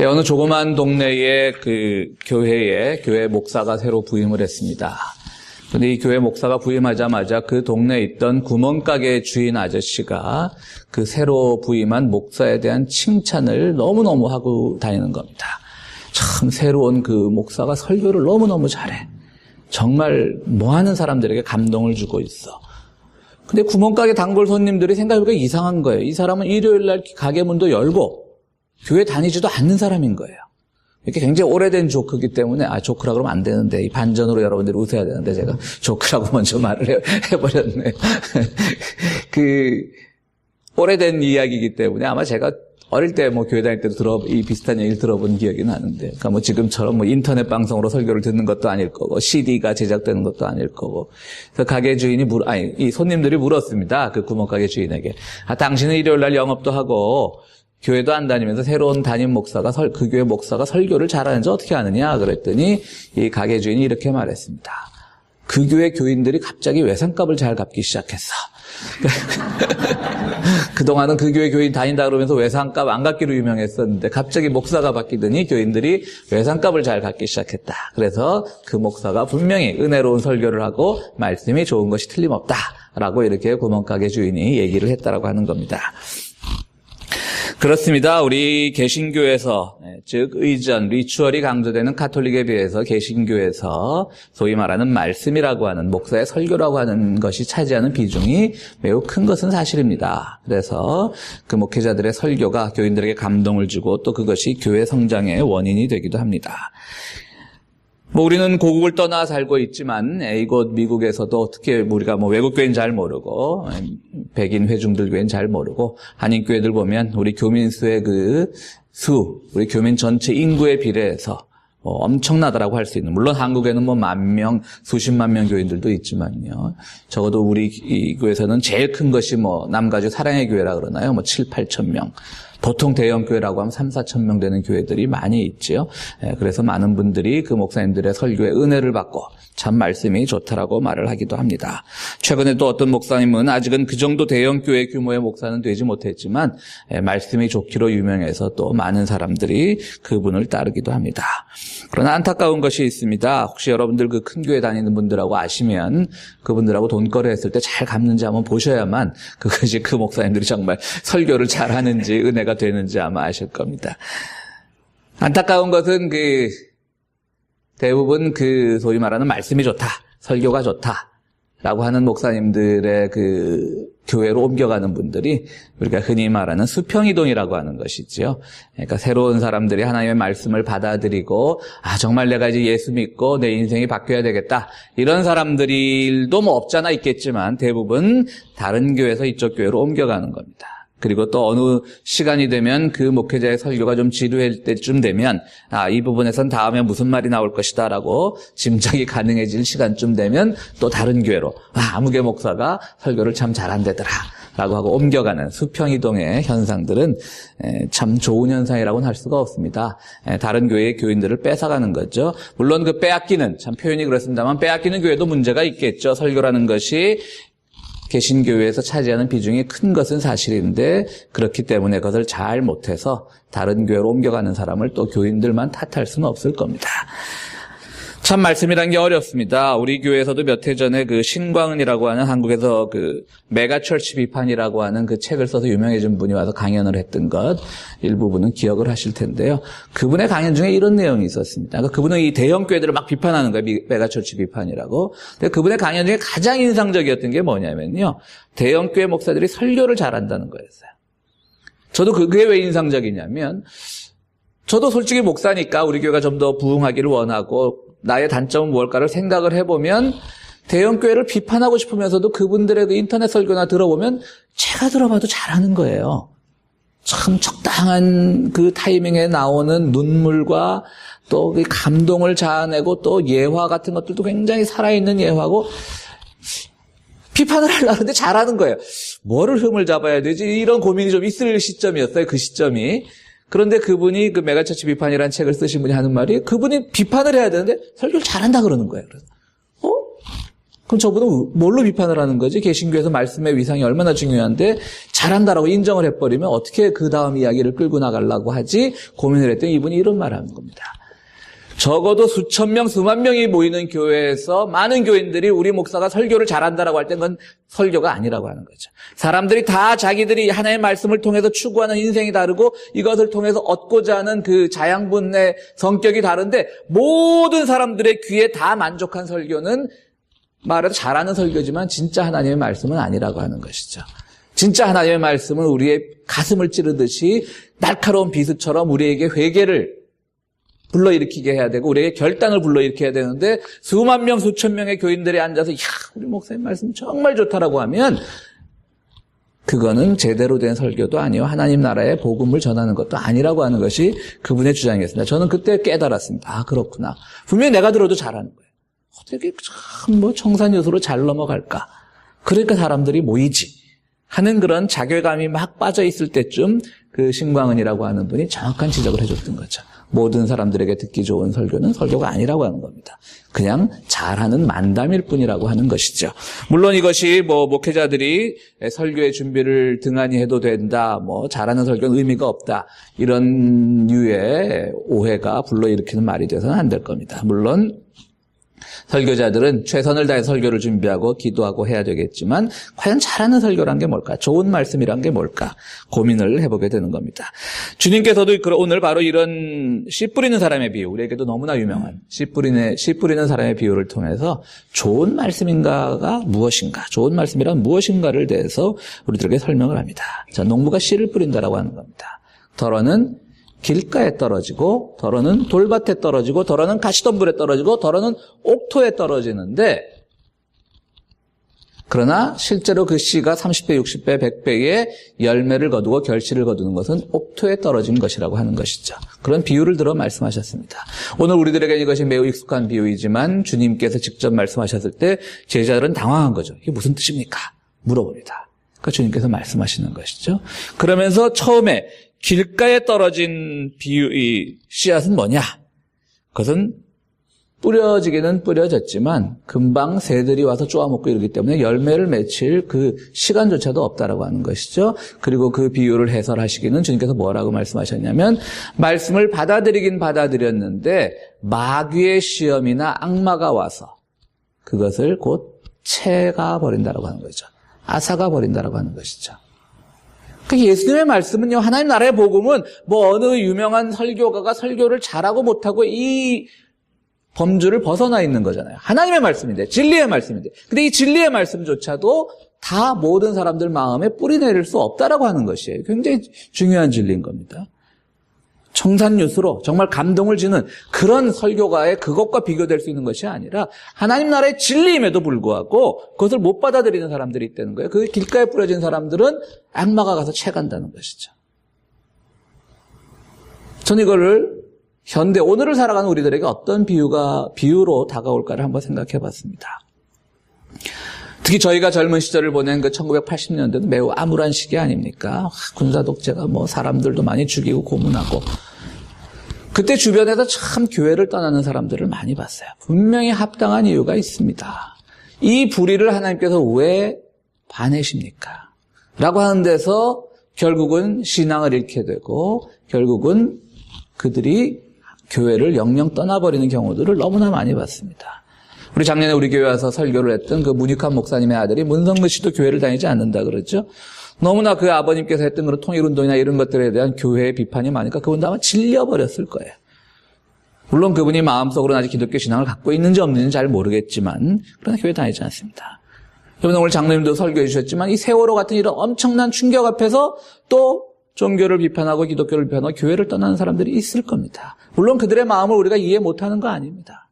어느 조그만 동네의 그 교회 목사가 새로 부임을 했습니다. 근데 이 교회 목사가 부임하자마자 그 동네에 있던 구멍가게 주인 아저씨가 그 새로 부임한 목사에 대한 칭찬을 너무너무 하고 다니는 겁니다. 참 새로운 그 목사가 설교를 너무너무 잘해. 정말 뭐하는 사람들에게 감동을 주고 있어. 근데 구멍가게 단골 손님들이 생각해보니까 이상한 거예요. 이 사람은 일요일날 가게 문도 열고 교회 다니지도 않는 사람인 거예요. 이렇게 굉장히 오래된 조크이기 때문에 조크라 그러면 안 되는데 이 반전으로 여러분들이 웃어야 되는데 제가 조크라고 먼저 말을 해버렸네요. 그 오래된 이야기이기 때문에 아마 제가 어릴 때 교회 다닐 때도 이 비슷한 얘기를 들어본 기억이 나는데, 그러니까 지금처럼 인터넷 방송으로 설교를 듣는 것도 아닐 거고, CD가 제작되는 것도 아닐 거고, 그래서 가게 주인이 이 손님들이 물었습니다. 그 구멍가게 주인에게. 당신은 일요일 날 영업도 하고, 교회도 안 다니면서 새로운 담임 목사가, 그 교회 목사가 설교를 잘하는지 어떻게 아느냐? 그랬더니 이 가게 주인이 이렇게 말했습니다. 그 교회 교인들이 갑자기 외상값을 잘 갚기 시작했어. 그동안은 그 교회 교인 다닌다 그러면서 외상값 안 갚기로 유명했었는데 갑자기 목사가 바뀌더니 교인들이 외상값을 잘 갚기 시작했다. 그래서 그 목사가 분명히 은혜로운 설교를 하고 말씀이 좋은 것이 틀림없다라고 이렇게 구멍가게 주인이 얘기를 했다라고 하는 겁니다. 그렇습니다. 우리 개신교에서, 즉 의전, 리추얼이 강조되는 카톨릭에 비해서 개신교에서 소위 말하는 말씀이라고 하는 목사의 설교라고 하는 것이 차지하는 비중이 매우 큰 것은 사실입니다. 그래서 그 목회자들의 설교가 교인들에게 감동을 주고 또 그것이 교회 성장의 원인이 되기도 합니다. 우리는 고국을 떠나 살고 있지만 이곳 미국에서도 특히 우리가 외국교회는 잘 모르고 백인 회중들 교회는 잘 모르고 한인교회들 보면 우리 교민 수의 우리 교민 전체 인구에 비례해서 엄청나다라고 할 수 있는, 물론 한국에는 10,000명, 수십만 명 교인들도 있지만요. 적어도 우리 이 교회에서는 제일 큰 것이 남가주 사랑의 교회라 그러나요? 7,000~8,000 명. 보통 대형 교회라고 하면 3,4,000 명 되는 교회들이 많이 있죠. 그래서 많은 분들이 그 목사님들의 설교에 은혜를 받고 참 말씀이 좋다라고 말을 하기도 합니다. 최근에 또 어떤 목사님은 아직은 그 정도 대형 교회 규모의 목사는 되지 못했지만 말씀이 좋기로 유명해서 또 많은 사람들이 그분을 따르기도 합니다. 그러나 안타까운 것이 있습니다. 혹시 여러분들 그 큰 교회 다니는 분들하고 아시면 그분들하고 돈거래 했을 때 잘 갚는지 한번 보셔야만 그것이 그 목사님들이 정말 설교를 잘하는지 은혜가 되는지 아마 아실 겁니다. 안타까운 것은 대부분 소위 말하는 말씀이 좋다, 설교가 좋다라고 하는 목사님들의 교회로 옮겨가는 분들이 우리가 흔히 말하는 수평이동이라고 하는 것이죠. 그러니까 새로운 사람들이 하나님의 말씀을 받아들이고 정말 내가 이제 예수 믿고 내 인생이 바뀌어야 되겠다, 이런 사람들도 없잖아 있겠지만 대부분 다른 교회에서 이쪽 교회로 옮겨가는 겁니다. 그리고 또 어느 시간이 되면 그 목회자의 설교가 좀 지루할 때쯤 되면 이 부분에선 다음에 무슨 말이 나올 것이다 라고 짐작이 가능해질 시간쯤 되면 또 다른 교회로 아무개 목사가 설교를 참 잘한대더라 라고 하고 옮겨가는 수평이동의 현상들은 참 좋은 현상이라고는 할 수가 없습니다. 다른 교회의 교인들을 뺏어가는 거죠. 물론 그 빼앗기는, 참 표현이 그렇습니다만 빼앗기는 교회도 문제가 있겠죠. 설교라는 것이 개신교회에서 차지하는 비중이 큰 것은 사실인데 그렇기 때문에 그것을 잘 못해서 다른 교회로 옮겨가는 사람을 또 교인들만 탓할 수는 없을 겁니다. 참 말씀이란 게 어렵습니다. 우리 교회에서도 몇 해 전에 신광은이라고 하는 한국에서 메가처치 비판이라고 하는 그 책을 써서 유명해진 분이 와서 강연을 했던 것 일부분은 기억을 하실 텐데요. 그분의 강연 중에 이런 내용이 있었습니다. 그러니까 그분은 이 대형 교회들을 막 비판하는 거예요. 메가처치 비판이라고. 근데 그분의 강연 중에 가장 인상적이었던 게 뭐냐면요, 대형 교회 목사들이 설교를 잘한다는 거였어요. 저도 그게 왜 인상적이냐면, 저도 솔직히 목사니까 우리 교회가 좀 더 부흥하기를 원하고 나의 단점은 무엇일까를 생각을 해보면 대형 교회를 비판하고 싶으면서도 그분들의 인터넷 설교나 들어보면 제가 들어봐도 잘하는 거예요. 참 적당한 타이밍에 나오는 눈물과 또 감동을 자아내고 또 예화 같은 것들도 굉장히 살아있는 예화고 비판을 하려는데 잘하는 거예요. 뭐를 흠을 잡아야 되지? 이런 고민이 좀 있을 시점이었어요. 그 시점이. 그런데 그분이 메가처치 비판이라는 책을 쓰신 분이 하는 말이, 그분이 비판을 해야 되는데 설교를 잘한다 그러는 거예요. 그래서 그럼 저분은 뭘로 비판을 하는 거지? 개신교에서 말씀의 위상이 얼마나 중요한데 잘한다라고 인정을 해버리면 어떻게 그 다음 이야기를 끌고 나가려고 하지? 고민을 했더니 이분이 이런 말을 하는 겁니다. 적어도 수천 명, 수만 명이 모이는 교회에서 많은 교인들이 우리 목사가 설교를 잘한다라고 할 땐 그건 설교가 아니라고 하는 거죠. 사람들이 다 자기들이 하나님의 말씀을 통해서 추구하는 인생이 다르고 이것을 통해서 얻고자 하는 그 자양분의 성격이 다른데 모든 사람들의 귀에 다 만족한 설교는 말해도 잘하는 설교지만 진짜 하나님의 말씀은 아니라고 하는 것이죠. 진짜 하나님의 말씀은 우리의 가슴을 찌르듯이 날카로운 비수처럼 우리에게 회개를 불러일으키게 해야 되고 우리에게 결단을 불러일으켜야 되는데 수만 명, 수천 명의 교인들이 앉아서 야, 우리 목사님 말씀 정말 좋다라고 하면 그거는 제대로 된 설교도 아니요 하나님 나라의 복음을 전하는 것도 아니라고 하는 것이 그분의 주장이었습니다. 저는 그때 깨달았습니다. 아, 그렇구나. 분명히 내가 들어도 잘하는 거예요. 어떻게 참 청산유수로 잘 넘어갈까? 그러니까 사람들이 모이지 하는 그런 자괴감이 막 빠져 있을 때쯤 그 신광은이라고 하는 분이 정확한 지적을 해줬던 거죠. 모든 사람들에게 듣기 좋은 설교는 설교가 아니라고 하는 겁니다. 그냥 잘하는 만담일 뿐이라고 하는 것이죠. 물론 이것이 목회자들이 설교의 준비를 등한히 해도 된다, 잘하는 설교는 의미가 없다, 이런 류의 오해가 불러일으키는 말이 돼서는 안 될 겁니다. 물론 설교자들은 최선을 다해 설교를 준비하고 기도하고 해야 되겠지만 과연 잘하는 설교란 게 뭘까? 좋은 말씀이란 게 뭘까? 고민을 해보게 되는 겁니다. 주님께서도 오늘 바로 이런 씨 뿌리는 사람의 비유, 우리에게도 너무나 유명한 씨 뿌리는 사람의 비유를 통해서 좋은 말씀인가가 무엇인가, 좋은 말씀이란 무엇인가를 대해서 우리들에게 설명을 합니다. 자, 농부가 씨를 뿌린다라고 하는 겁니다. 덜어는 길가에 떨어지고 덜어는 돌밭에 떨어지고 덜어는 가시덤불에 떨어지고 덜어는 옥토에 떨어지는데 그러나 실제로 그 씨가 30배, 60배, 100배의 열매를 거두고 결실을 거두는 것은 옥토에 떨어진 것이라고 하는 것이죠. 그런 비유를 들어 말씀하셨습니다. 오늘 우리들에게 이것이 매우 익숙한 비유이지만 주님께서 직접 말씀하셨을 때 제자들은 당황한 거죠. 이게 무슨 뜻입니까? 물어봅니다. 그러니까 주님께서 말씀하시는 것이죠. 그러면서 처음에 길가에 떨어진 이 씨앗은 뭐냐? 그것은 뿌려지기는 뿌려졌지만 금방 새들이 와서 쪼아먹고 이러기 때문에 열매를 맺힐 그 시간조차도 없다라고 하는 것이죠. 그리고 그 비유를 해설하시기는 주님께서 뭐라고 말씀하셨냐면 말씀을 받아들이긴 받아들였는데 마귀의 시험이나 악마가 와서 그것을 곧 채가 버린다라고 하는 거죠. 앗아가 버린다라고 하는 것이죠. 그러니까 예수님의 말씀은요, 하나님 나라의 복음은 어느 유명한 설교가가 설교를 잘하고 못하고 이 범주를 벗어나 있는 거잖아요. 하나님의 말씀인데, 진리의 말씀인데. 근데 이 진리의 말씀조차도 다 모든 사람들 마음에 뿌리 내릴 수 없다라고 하는 것이에요. 굉장히 중요한 진리인 겁니다. 청산유수로 정말 감동을 주는 그런 설교가의 그것과 비교될 수 있는 것이 아니라 하나님 나라의 진리임에도 불구하고 그것을 못 받아들이는 사람들이 있다는 거예요. 그 길가에 뿌려진 사람들은 악마가 가서 채간다는 것이죠. 저는 이거를 현대 오늘을 살아가는 우리들에게 어떤 비유로 다가올까를 한번 생각해 봤습니다. 특히 저희가 젊은 시절을 보낸 그 1980년대도 매우 암울한 시기 아닙니까? 군사 독재가 사람들도 많이 죽이고 고문하고. 그때 주변에서 참 교회를 떠나는 사람들을 많이 봤어요. 분명히 합당한 이유가 있습니다. 이 불의를 하나님께서 왜 봐내십니까? 라고 하는 데서 결국은 신앙을 잃게 되고 결국은 그들이 교회를 영영 떠나버리는 경우들을 너무나 많이 봤습니다. 우리 작년에 우리 교회 와서 설교를 했던 그 문익환 목사님의 아들이 문성근 씨도 교회를 다니지 않는다 그러죠. 너무나 그 아버님께서 했던 그런 통일운동이나 이런 것들에 대한 교회의 비판이 많으니까 그분도 아마 질려버렸을 거예요. 물론 그분이 마음속으로는 아직 기독교 신앙을 갖고 있는지 없는지는 잘 모르겠지만 그러나 교회 다니지 않습니다. 여러분 오늘 장로님도 설교해 주셨지만 이 세월호 같은 이런 엄청난 충격 앞에서 또 종교를 비판하고 기독교를 비판하고 교회를 떠나는 사람들이 있을 겁니다. 물론 그들의 마음을 우리가 이해 못하는 거 아닙니다.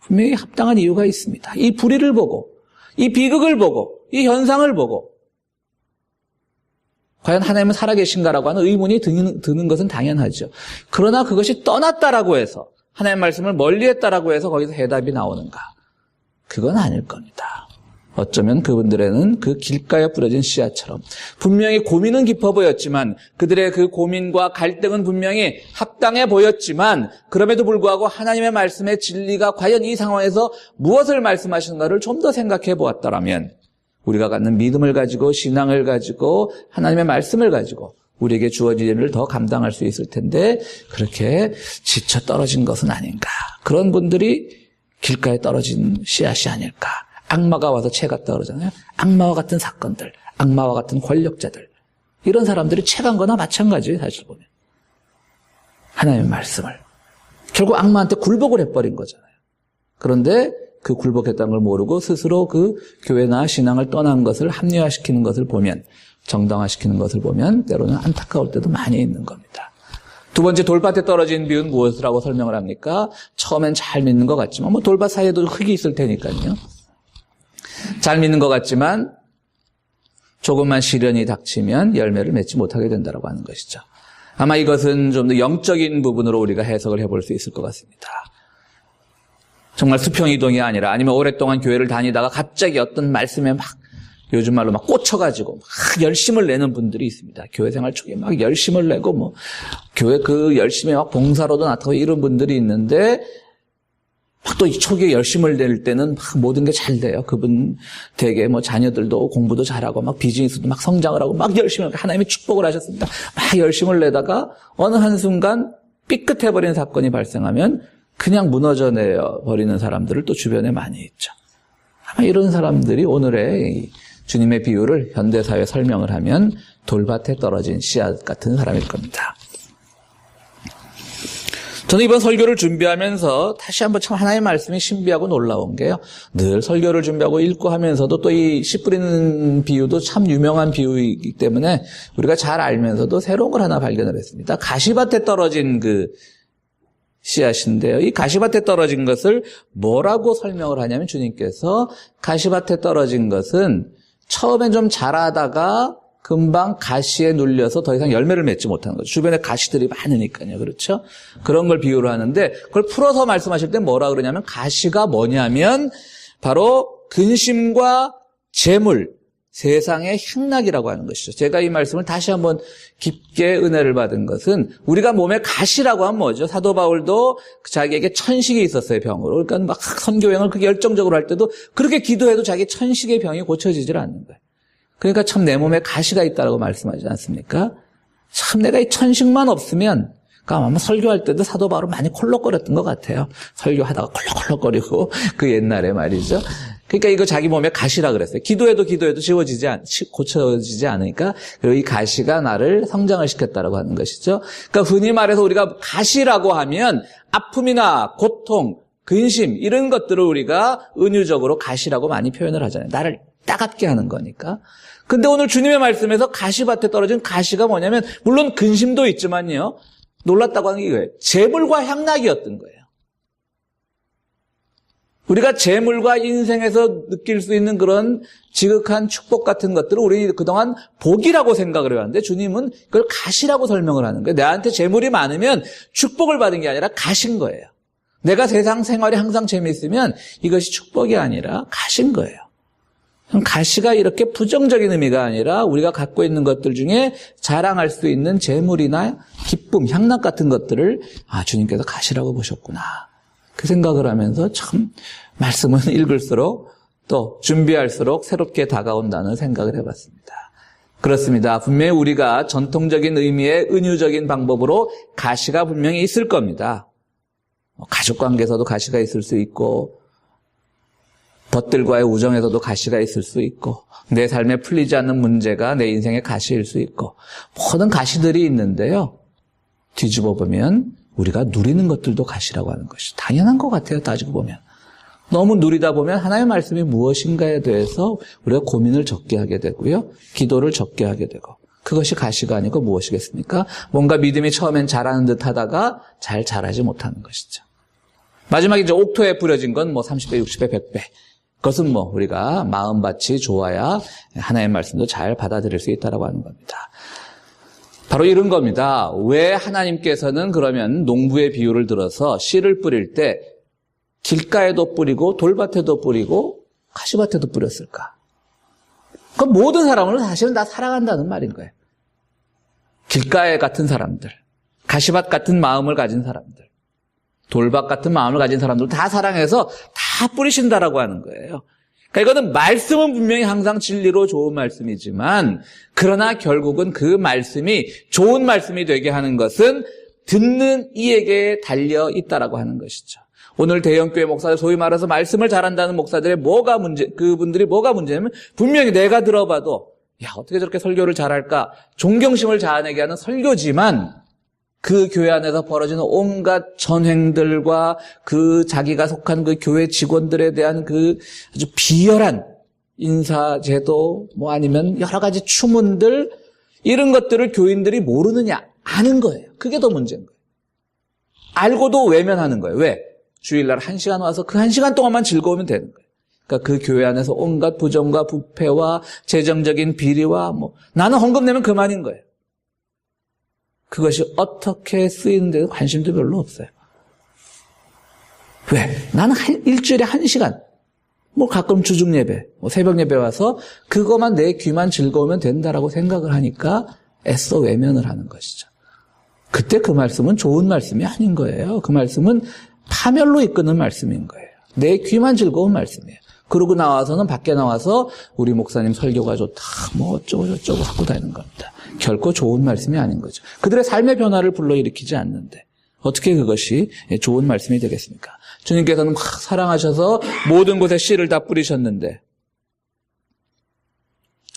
분명히 합당한 이유가 있습니다. 이 불의를 보고 이 비극을 보고 이 현상을 보고 과연 하나님은 살아계신가라고 하는 의문이 드는 것은 당연하죠. 그러나 그것이 떠났다라고 해서 하나님의 말씀을 멀리했다라고 해서 거기서 해답이 나오는가? 그건 아닐 겁니다. 어쩌면 그분들에는 그 길가에 뿌려진 씨앗처럼 분명히 고민은 깊어 보였지만 그들의 그 고민과 갈등은 분명히 합당해 보였지만 그럼에도 불구하고 하나님의 말씀의 진리가 과연 이 상황에서 무엇을 말씀하시는가를 좀 더 생각해 보았다라면 우리가 갖는 믿음을 가지고 신앙을 가지고 하나님의 말씀을 가지고 우리에게 주어진 일을 더 감당할 수 있을 텐데 그렇게 지쳐 떨어진 것은 아닌가. 그런 분들이 길가에 떨어진 씨앗이 아닐까. 악마가 와서 채갔다 그러잖아요. 악마와 같은 사건들, 악마와 같은 권력자들, 이런 사람들이 채간 거나 마찬가지예요. 사실 보면 하나님의 말씀을 결국 악마한테 굴복을 해버린 거잖아요. 그런데 그 굴복했다는 걸 모르고 스스로 그 교회나 신앙을 떠난 것을 합리화시키는 것을 보면, 정당화시키는 것을 보면 때로는 안타까울 때도 많이 있는 겁니다. 두 번째, 돌밭에 떨어진 비유는 무엇이라고 설명을 합니까? 처음엔 잘 믿는 것 같지만 돌밭 사이에도 흙이 있을 테니까요. 잘 믿는 것 같지만 조금만 시련이 닥치면 열매를 맺지 못하게 된다고 하는 것이죠. 아마 이것은 좀 더 영적인 부분으로 우리가 해석을 해볼 수 있을 것 같습니다. 정말 수평이동이 아니라 아니면 오랫동안 교회를 다니다가 갑자기 어떤 말씀에 막 요즘 말로 막 꽂혀가지고 막 열심을 내는 분들이 있습니다. 교회 생활 초기에 막 열심을 내고 교회 그 열심히 막 봉사로도 나타나고 이런 분들이 있는데 막 또 초기에 열심을 낼 때는 막 모든 게 잘 돼요. 그분 되게 자녀들도 공부도 잘하고 막 비즈니스도 막 성장을 하고 막 열심히 하고 하나님이 축복을 하셨습니다. 막 열심을 내다가 어느 한순간 삐끗해버린 사건이 발생하면 그냥 무너져 내버리는 사람들을 또 주변에 많이 있죠. 아마 이런 사람들이 오늘의 주님의 비유를 현대사회에 설명을 하면 돌밭에 떨어진 씨앗 같은 사람일 겁니다. 저는 이번 설교를 준비하면서 다시 한번 참 하나님의 말씀이 신비하고 놀라운 게요. 늘 설교를 준비하고 읽고 하면서도 또 이 씨 뿌리는 비유도 참 유명한 비유이기 때문에 우리가 잘 알면서도 새로운 걸 하나 발견을 했습니다. 가시밭에 떨어진 그 씨앗인데요. 이 가시밭에 떨어진 것을 뭐라고 설명을 하냐면 주님께서 가시밭에 떨어진 것은 처음엔 좀 자라다가 금방 가시에 눌려서 더 이상 열매를 맺지 못하는 거죠. 주변에 가시들이 많으니까요. 그렇죠? 그런 걸 비유를 하는데 그걸 풀어서 말씀하실 때 뭐라 그러냐면 가시가 뭐냐면 바로 근심과 재물, 세상의 향락이라고 하는 것이죠. 제가 이 말씀을 다시 한번 깊게 은혜를 받은 것은 우리가 몸에 가시라고 하면 뭐죠? 사도 바울도 자기에게 천식이 있었어요, 병으로. 그러니까 막 선교행을 그렇게 열정적으로 할 때도 그렇게 기도해도 자기 천식의 병이 고쳐지질 않는 거예요. 그러니까 참 내 몸에 가시가 있다라고 말씀하지 않습니까? 참 내가 이 천식만 없으면, 그러니까 아마 설교할 때도 사도 바울은 많이 콜록거렸던 것 같아요. 설교하다가 콜록콜록거리고 그 옛날에 말이죠. 그러니까 이거 자기 몸에 가시라 그랬어요. 기도해도 고쳐지지 않으니까 그리고 이 가시가 나를 성장을 시켰다라고 하는 것이죠. 그러니까 흔히 말해서 우리가 가시라고 하면 아픔이나 고통, 근심 이런 것들을 우리가 은유적으로 가시라고 많이 표현을 하잖아요. 나를 따갑게 하는 거니까. 근데 오늘 주님의 말씀에서 가시밭에 떨어진 가시가 뭐냐면 물론 근심도 있지만요. 놀랐다고 하는 게 이거예요. 재물과 향락이었던 거예요. 우리가 재물과 인생에서 느낄 수 있는 그런 지극한 축복 같은 것들을 우리 그동안 복이라고 생각을 해왔는데 주님은 그걸 가시라고 설명을 하는 거예요. 나한테 재물이 많으면 축복을 받은 게 아니라 가신 거예요. 내가 세상 생활이 항상 재미있으면 이것이 축복이 아니라 가신 거예요. 가시가 이렇게 부정적인 의미가 아니라 우리가 갖고 있는 것들 중에 자랑할 수 있는 재물이나 기쁨, 향락 같은 것들을 주님께서 가시라고 보셨구나. 그 생각을 하면서 참 말씀은 읽을수록 또 준비할수록 새롭게 다가온다는 생각을 해봤습니다. 그렇습니다. 분명히 우리가 전통적인 의미의 은유적인 방법으로 가시가 분명히 있을 겁니다. 가족관계에서도 가시가 있을 수 있고 벗들과의 우정에서도 가시가 있을 수 있고 내 삶에 풀리지 않는 문제가 내 인생의 가시일 수 있고 모든 가시들이 있는데요. 뒤집어 보면 우리가 누리는 것들도 가시라고 하는 것이 당연한 것 같아요. 따지고 보면. 너무 누리다 보면 하나님의 말씀이 무엇인가에 대해서 우리가 고민을 적게 하게 되고요. 기도를 적게 하게 되고 그것이 가시가 아니고 무엇이겠습니까? 뭔가 믿음이 처음엔 잘하는 듯 하다가 잘 자라지 못하는 것이죠. 마지막에 이제 옥토에 뿌려진 건 30배, 60배, 100배. 그것은 우리가 마음밭이 좋아야 하나님의 말씀도 잘 받아들일 수 있다고 하는 겁니다. 바로 이런 겁니다. 왜 하나님께서는 그러면 농부의 비유를 들어서 씨를 뿌릴 때 길가에도 뿌리고 돌밭에도 뿌리고 가시밭에도 뿌렸을까? 그 모든 사람을 사실은 다 사랑한다는 말인 거예요. 길가에 같은 사람들, 가시밭 같은 마음을 가진 사람들, 돌밭 같은 마음을 가진 사람들 다 사랑해서 다 뿌리신다라고 하는 거예요. 그러니까 이거는 말씀은 분명히 항상 진리로 좋은 말씀이지만 그러나 결국은 그 말씀이 좋은 말씀이 되게 하는 것은 듣는 이에게 달려 있다라고 하는 것이죠. 오늘 대형교회 목사들, 소위 말해서 말씀을 잘한다는 목사들의 그분들이 뭐가 문제냐면 분명히 내가 들어봐도 야, 어떻게 저렇게 설교를 잘할까? 존경심을 자아내게 하는 설교지만 그 교회 안에서 벌어지는 온갖 전횡들과 그 자기가 속한 그 교회 직원들에 대한 그 아주 비열한 인사제도 아니면 여러 가지 추문들 이런 것들을 교인들이 모르느냐? 아는 거예요. 그게 더 문제인 거예요. 알고도 외면하는 거예요. 왜? 주일날 1시간 와서 그 1시간 동안만 즐거우면 되는 거예요. 그러니까 그 교회 안에서 온갖 부정과 부패와 재정적인 비리와 나는 헌금 내면 그만인 거예요. 그것이 어떻게 쓰이는데도 관심도 별로 없어요. 왜? 나는 일주일에 1시간, 가끔 주중 예배, 새벽 예배 와서 그것만 내 귀만 즐거우면 된다라고 생각을 하니까 애써 외면을 하는 것이죠. 그때 그 말씀은 좋은 말씀이 아닌 거예요. 그 말씀은 파멸로 이끄는 말씀인 거예요. 내 귀만 즐거운 말씀이에요. 그러고 나와서는 밖에 나와서 우리 목사님 설교가 좋다, 어쩌고 저쩌고 하고 다니는 겁니다. 결코 좋은 말씀이 아닌 거죠. 그들의 삶의 변화를 불러일으키지 않는데 어떻게 그것이 좋은 말씀이 되겠습니까? 주님께서는 막 사랑하셔서 모든 곳에 씨를 다 뿌리셨는데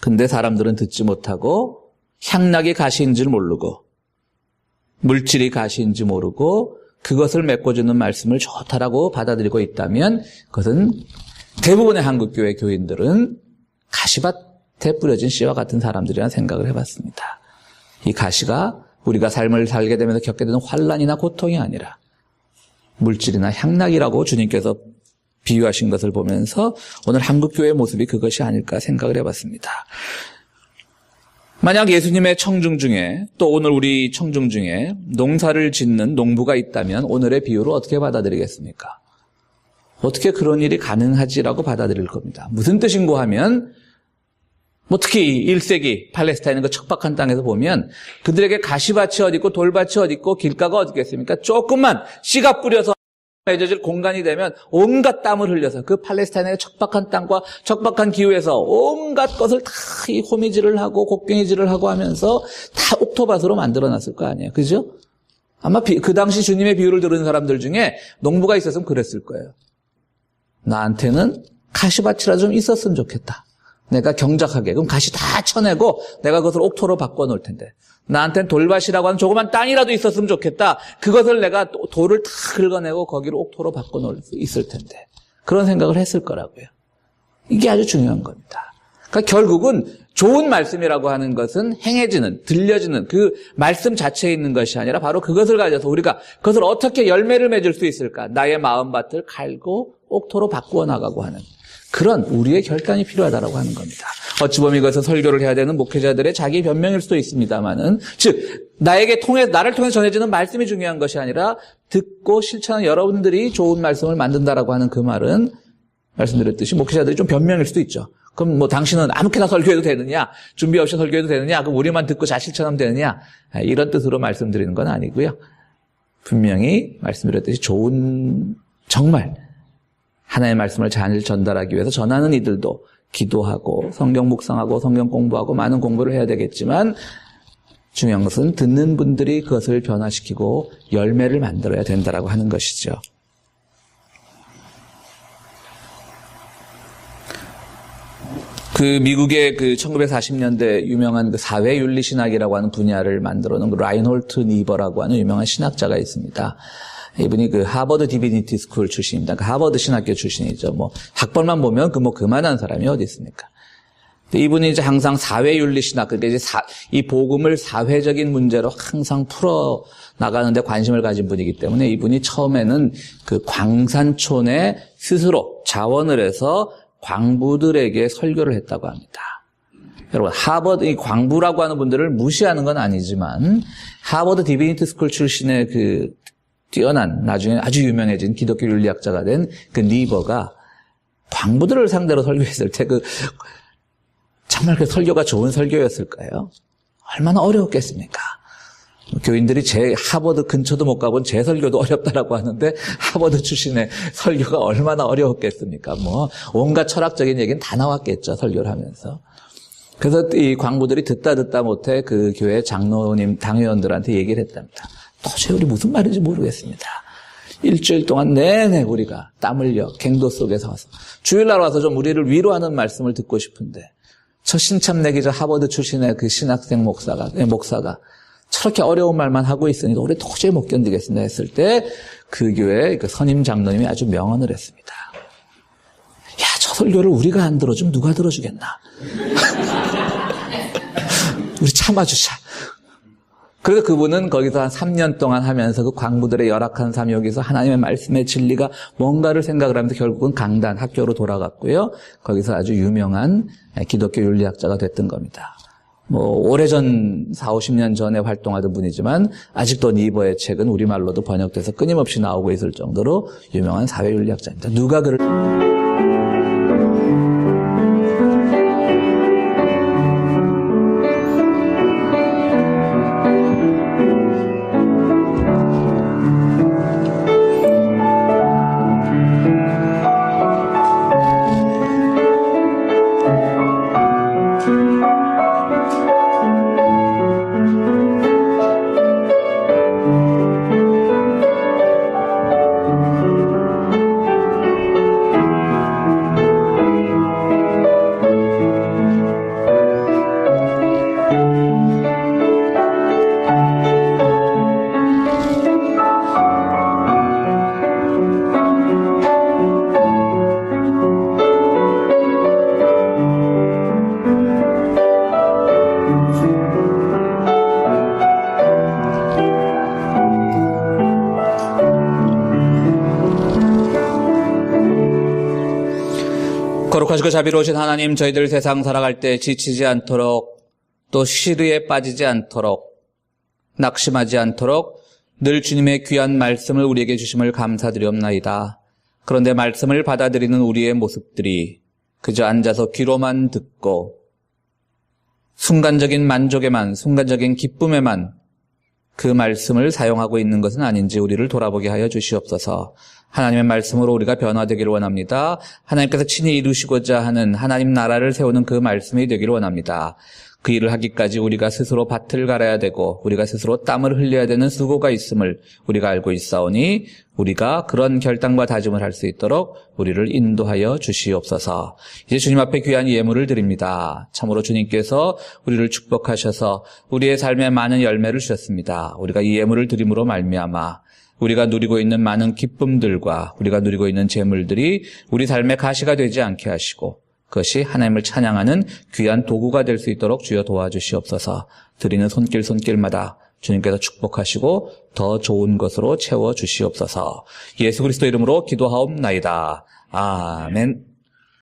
근데 사람들은 듣지 못하고 향락이 가시인 줄 모르고 물질이 가시인지 모르고 그것을 메꿔주는 말씀을 좋다라고 받아들이고 있다면 그것은 대부분의 한국교회 교인들은 가시밭에 뿌려진 씨와 같은 사람들이라는 생각을 해봤습니다. 이 가시가 우리가 삶을 살게 되면서 겪게 되는 환난이나 고통이 아니라 물질이나 향락이라고 주님께서 비유하신 것을 보면서 오늘 한국교회의 모습이 그것이 아닐까 생각을 해봤습니다. 만약 예수님의 청중 중에 또 오늘 우리 청중 중에 농사를 짓는 농부가 있다면 오늘의 비유를 어떻게 받아들이겠습니까? 어떻게 그런 일이 가능하지라고 받아들일 겁니다. 무슨 뜻인고 하면 특히 1세기 팔레스타인의 그 척박한 땅에서 보면 그들에게 가시밭이 어디 있고 돌밭이 어디 있고 길가가 어디 있겠습니까? 조금만 씨가 뿌려서 맺어질 공간이 되면 온갖 땀을 흘려서 그 팔레스타인의 척박한 땅과 척박한 기후에서 온갖 것을 다 이 호미질을 하고 곡괭이질을 하고 하면서 다 옥토밭으로 만들어놨을 거 아니에요. 그죠? 아마 그 당시 주님의 비유를 들은 사람들 중에 농부가 있었으면 그랬을 거예요. 나한테는 가시밭이라도 좀 있었으면 좋겠다. 내가 경작하게. 그럼 가시 다 쳐내고 내가 그것을 옥토로 바꿔놓을 텐데. 나한테는 돌밭이라고 하는 조그만 땅이라도 있었으면 좋겠다. 그것을 내가 돌을 다 긁어내고 거기로 옥토로 바꿔놓을 수 있을 텐데. 그런 생각을 했을 거라고요. 이게 아주 중요한 겁니다. 그러니까 결국은 좋은 말씀이라고 하는 것은 행해지는, 들려지는 그 말씀 자체에 있는 것이 아니라 바로 그것을 가져서 우리가 그것을 어떻게 열매를 맺을 수 있을까? 나의 마음밭을 갈고 옥토로 바꾸어 나가고 하는 그런 우리의 결단이 필요하다고 하는 겁니다. 어찌 보면 이것은 설교를 해야 되는 목회자들의 자기 변명일 수도 있습니다만은, 즉 나를 통해 전해지는 말씀이 중요한 것이 아니라 듣고 실천하는 여러분들이 좋은 말씀을 만든다라고 하는 그 말은 말씀드렸듯이 목회자들이 좀 변명일 수도 있죠. 그럼 당신은 아무렇게나 설교해도 되느냐? 준비 없이 설교해도 되느냐? 그럼 우리만 듣고 잘 실천하면 되느냐? 이런 뜻으로 말씀드리는 건 아니고요. 분명히 말씀드렸듯이 좋은 정말 하나님의 말씀을 잘 전달하기 위해서 전하는 이들도 기도하고 성경 묵상하고 성경 공부하고 많은 공부를 해야 되겠지만 중요한 것은 듣는 분들이 그것을 변화시키고 열매를 만들어야 된다라고 하는 것이죠. 그 미국의 1940년대 유명한 그 사회윤리신학이라고 하는 분야를 만들어 놓은 그 라인홀트 니버라고 하는 유명한 신학자가 있습니다. 이분이 그 하버드 디비니티 스쿨 출신입니다. 그 하버드 신학교 출신이죠. 학벌만 보면 그만한 사람이 어디 있습니까? 이분이 이제 항상 사회윤리신학, 그러니까 이제 이 복음을 사회적인 문제로 항상 풀어 나가는데 관심을 가진 분이기 때문에 이분이 처음에는 그 광산촌에 스스로 자원을 해서 광부들에게 설교를 했다고 합니다. 여러분, 하버드, 이 광부라고 하는 분들을 무시하는 건 아니지만, 하버드 디비니티 스쿨 출신의 뛰어난, 나중에 아주 유명해진 기독교 윤리학자가 된 그 니버가 광부들을 상대로 설교했을 때 정말 그 설교가 좋은 설교였을까요? 얼마나 어려웠겠습니까? 교인들이 제 하버드 근처도 못 가본 제 설교도 어렵다라고 하는데 하버드 출신의 설교가 얼마나 어려웠겠습니까? 온갖 철학적인 얘기는 다 나왔겠죠, 설교를 하면서. 그래서 이 광부들이 듣다 못해 그 교회 장로님, 당회원들한테 얘기를 했답니다. 도저히 우리 무슨 말인지 모르겠습니다. 일주일 동안 내내 우리가 땀 흘려 갱도 속에서 와서 주일날 와서 좀 우리를 위로하는 말씀을 듣고 싶은데 저 신참내 저 하버드 출신의 그 신학생 목사가 저렇게 어려운 말만 하고 있으니 우리 도저히 못 견디겠습니다 했을 때 그 교회 그 선임 장로님이 아주 명언을 했습니다. 야, 저 설교를 우리가 안 들어주면 누가 들어주겠나? 우리 참아주자. 그래서 그분은 거기서 한 3년 동안 하면서 그 광부들의 열악한 삶 여기서 하나님의 말씀의 진리가 뭔가를 생각을 하면서 결국은 강단 학교로 돌아갔고요. 거기서 아주 유명한 기독교 윤리학자가 됐던 겁니다. 오래전 40-50년 전에 활동하던 분이지만 아직도 니버의 책은 우리말로도 번역돼서 끊임없이 나오고 있을 정도로 유명한 사회윤리학자입니다. 누가 그를 거룩하시고 자비로우신 하나님, 저희들 세상 살아갈 때 지치지 않도록 또 시르에 빠지지 않도록 낙심하지 않도록 늘 주님의 귀한 말씀을 우리에게 주심을 감사드리옵나이다. 그런데 말씀을 받아들이는 우리의 모습들이 그저 앉아서 귀로만 듣고 순간적인 만족에만, 순간적인 기쁨에만 그 말씀을 사용하고 있는 것은 아닌지 우리를 돌아보게 하여 주시옵소서. 하나님의 말씀으로 우리가 변화되기를 원합니다. 하나님께서 친히 이루시고자 하는 하나님 나라를 세우는 그 말씀이 되기를 원합니다. 그 일을 하기까지 우리가 스스로 밭을 갈아야 되고 우리가 스스로 땀을 흘려야 되는 수고가 있음을 우리가 알고 있사오니 우리가 그런 결단과 다짐을 할 수 있도록 우리를 인도하여 주시옵소서. 이제 주님 앞에 귀한 예물을 드립니다. 참으로 주님께서 우리를 축복하셔서 우리의 삶에 많은 열매를 주셨습니다. 우리가 이 예물을 드림으로 말미암아 우리가 누리고 있는 많은 기쁨들과 우리가 누리고 있는 재물들이 우리 삶의 가시가 되지 않게 하시고 그것이 하나님을 찬양하는 귀한 도구가 될 수 있도록 주여 도와주시옵소서. 드리는 손길마다 주님께서 축복하시고 더 좋은 것으로 채워주시옵소서. 예수 그리스도 이름으로 기도하옵나이다. 아멘.